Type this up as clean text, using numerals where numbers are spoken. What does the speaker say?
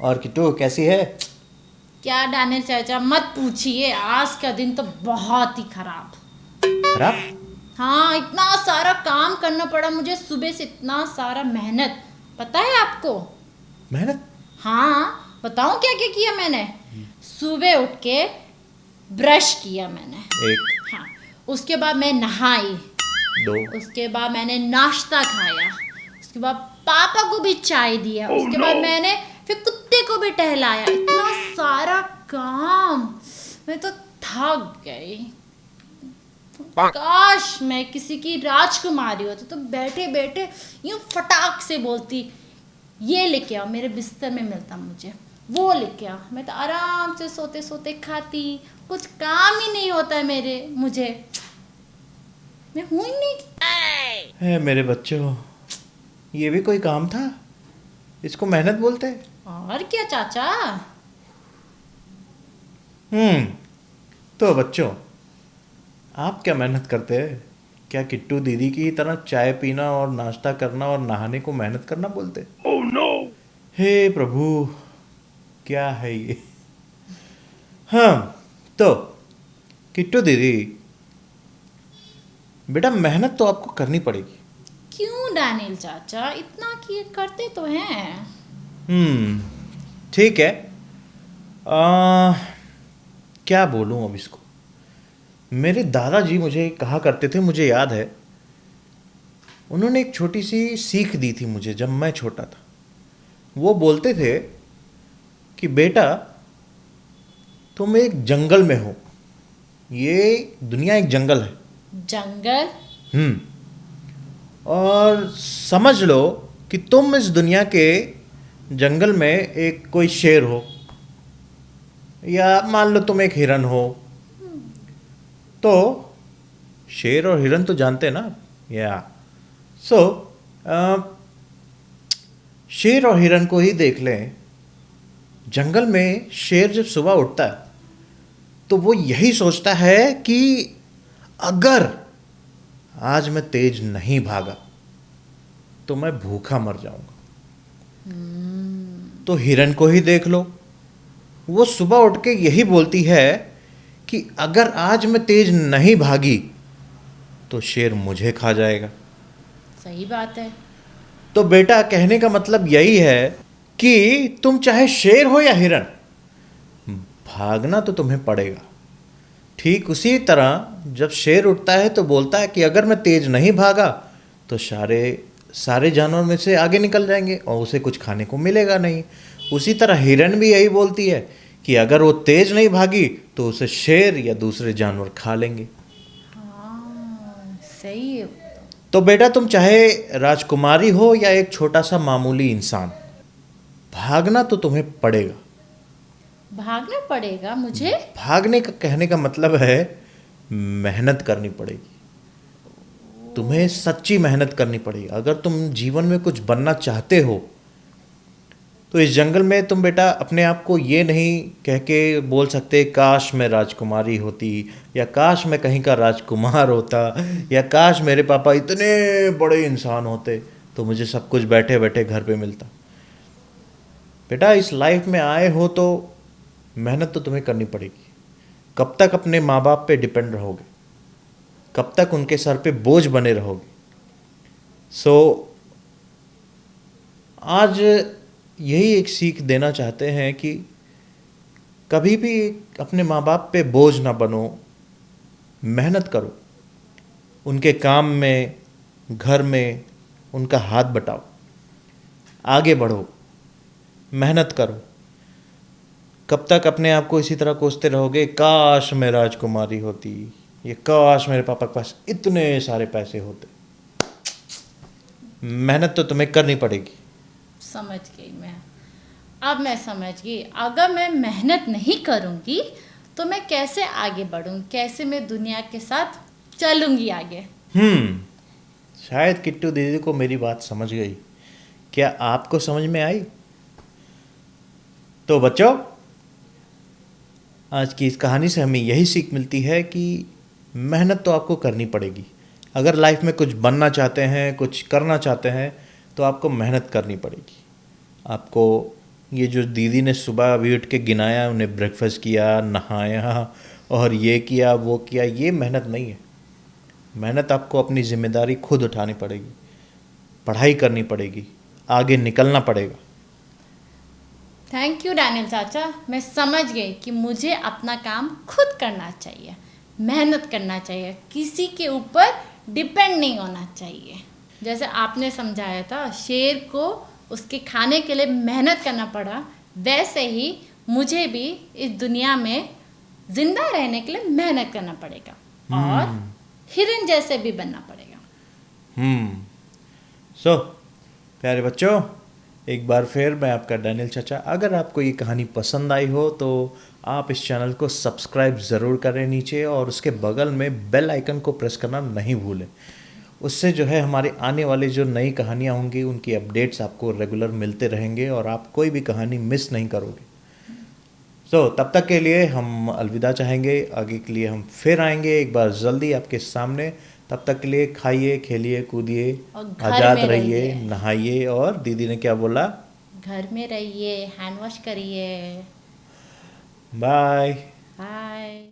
और किट्टू कैसी है? क्या डैनियल चाचा मत पूछिए, आज का दिन तो बहुत ही खराब। खराब? हाँ, इतना सारा काम करना पड़ा मुझे सुबह से, इतना सारा मेहनत। पता है आपको? मेहनत? हाँ, बताऊं क्या क्या किया मैंने। सुबह उठ के ब्रश किया मैंने। एक, हाँ, उसके बाद मैं नहाई। दो। उसके बाद मैंने नाश्ता खाया। उसके बाद पापा को भी चाय दिया। उसके बाद मैंने फिर कुत्ते को भी टहलाया। इतना सारा काम, मैं तो थक गई। काश मैं किसी की राजकुमारी होती तो बैठे बैठे यूं फटाक से बोलती, ये लेके आओ, मेरे बिस्तर में मिलता मुझे, वो लेके आओ। मैं तो आराम से सोते सोते खाती। कुछ काम ही नहीं होता है मुझे। मैं हूं ही नहीं। है मेरे बच्चों, ये भी कोई काम था? इसको मेहनत बोलते हैं? और क्या चाचा। हम्म। तो बच्चों, आप क्या मेहनत करते हैं? क्या किट्टू दीदी की तरह चाय पीना और नाश्ता करना और नहाने को मेहनत करना बोलते? Oh no! हे प्रभु, क्या है ये? हाँ, तो किट्टू दीदी, बेटा मेहनत तो आपको करनी पड़ेगी। क्यों डैनियल चाचा, इतना किए करते तो हैं। हम्म, ठीक है। आ, क्या बोलूं अब इसको। मेरे दादाजी मुझे कहा करते थे, मुझे याद है, उन्होंने एक छोटी सी सीख दी थी मुझे जब मैं छोटा था। वो बोलते थे कि बेटा, तुम एक जंगल में हो। ये दुनिया एक जंगल है। जंगल? हम्म। और समझ लो कि तुम इस दुनिया के जंगल में एक कोई शेर हो, या मान लो तुम एक हिरन हो। तो शेर और हिरन तो जानते हैं ना? या सो शेर और हिरन को ही देख लें। जंगल में शेर जब सुबह उठता है तो वो यही सोचता है कि अगर आज मैं तेज नहीं भागा तो मैं भूखा मर जाऊंगा। तो हिरन को ही देख लो, वो सुबह उठ के यही बोलती है कि अगर आज मैं तेज नहीं भागी तो शेर मुझे खा जाएगा। सही बात है। तो बेटा, कहने का मतलब यही है कि तुम चाहे शेर हो या हिरन, भागना तो तुम्हें पड़ेगा। ठीक उसी तरह जब शेर उठता है तो बोलता है कि अगर मैं तेज नहीं भागा तो सारे सारे जानवर में से आगे निकल जाएंगे और उसे कुछ खाने को मिलेगा नहीं। उसी तरह हिरन भी यही बोलती है कि अगर वो तेज नहीं भागी तो उसे शेर या दूसरे जानवर खा लेंगे। हाँ, सही है। तो बेटा, तुम चाहे राजकुमारी हो या एक छोटा सा मामूली इंसान, भागना तो तुम्हें पड़ेगा। भागना पड़ेगा मुझे? भागने का कहने का मतलब है मेहनत करनी पड़ेगी। तुम्हें सच्ची मेहनत करनी पड़ेगी। अगर तुम जीवन में कुछ बनना चाहते हो तो इस जंगल में तुम बेटा अपने आप को ये नहीं कह के बोल सकते काश मैं राजकुमारी होती, या काश मैं कहीं का राजकुमार होता, या काश मेरे पापा इतने बड़े इंसान होते तो मुझे सब कुछ बैठे बैठे घर पे मिलता। बेटा, इस लाइफ में आए हो तो मेहनत तो तुम्हें करनी पड़ेगी। कब तक अपने माँ बाप पे डिपेंड रहोगे? कब तक उनके सर पे बोझ बने रहोगे? सो आज यही एक सीख देना चाहते हैं कि कभी भी अपने माँ बाप पे बोझ ना बनो। मेहनत करो, उनके काम में, घर में उनका हाथ बटाओ, आगे बढ़ो, मेहनत करो। कब तक अपने आप को इसी तरह कोसते रहोगे, काश मैं राजकुमारी होती, ये काश मेरे पापा के पास इतने सारे पैसे होते? मेहनत तो तुम्हें करनी पड़ेगी। समझ गई मैं। अब मैं समझ गई, अगर मैं मेहनत नहीं करूंगी तो मैं कैसे आगे बढ़ूंगी, कैसे मैं दुनिया के साथ चलूंगी आगे। हम्म। शायद किट्टू दीदी को मेरी बात समझ गई। क्या आपको समझ में आई? तो बच्चों, आज की इस कहानी से हमें यही सीख मिलती है कि मेहनत तो आपको करनी पड़ेगी। अगर लाइफ में कुछ बनना चाहते हैं, कुछ करना चाहते हैं, तो आपको मेहनत करनी पड़ेगी। आपको ये जो दीदी ने सुबह अभी उठ के गिनाया, उन्हें ब्रेकफास्ट किया, नहाया और ये किया वो किया, ये मेहनत नहीं है। मेहनत आपको अपनी जिम्मेदारी खुद उठानी पड़ेगी, पढ़ाई करनी पड़ेगी, आगे निकलना पड़ेगा। थैंक यू डैनियल चाचा, मैं समझ गई कि मुझे अपना काम खुद करना चाहिए, मेहनत करना चाहिए, किसी के ऊपर डिपेंड नहीं होना चाहिए। जैसे आपने समझाया था शेर को उसके खाने के लिए मेहनत करना पड़ा, वैसे ही मुझे भी इस दुनिया में जिंदा रहने के लिए मेहनत करना पड़ेगा और हिरन जैसे भी बनना पड़ेगा। सो प्यारे बच्चों, एक बार फिर मैं आपका डैनियल चाचा। अगर आपको ये कहानी पसंद आई हो तो आप इस चैनल को सब्सक्राइब ज़रूर करें नीचे, और उसके बगल में बेल आइकन को प्रेस करना नहीं भूलें। उससे जो है हमारे आने वाली जो नई कहानियाँ होंगी उनकी अपडेट्स आपको रेगुलर मिलते रहेंगे और आप कोई भी कहानी मिस नहीं करोगे। तब तक के लिए हम अलविदा चाहेंगे। आगे के लिए हम फिर आएंगे एक बार जल्दी आपके सामने। तब तक के लिए खाइए, खेलिए, कूदिए, और घर आज़ाद में रहिए, रहिए। नहाइए, और दीदी ने क्या बोला, घर में रहिए, हैंड वॉश करिए। बाय। बाय।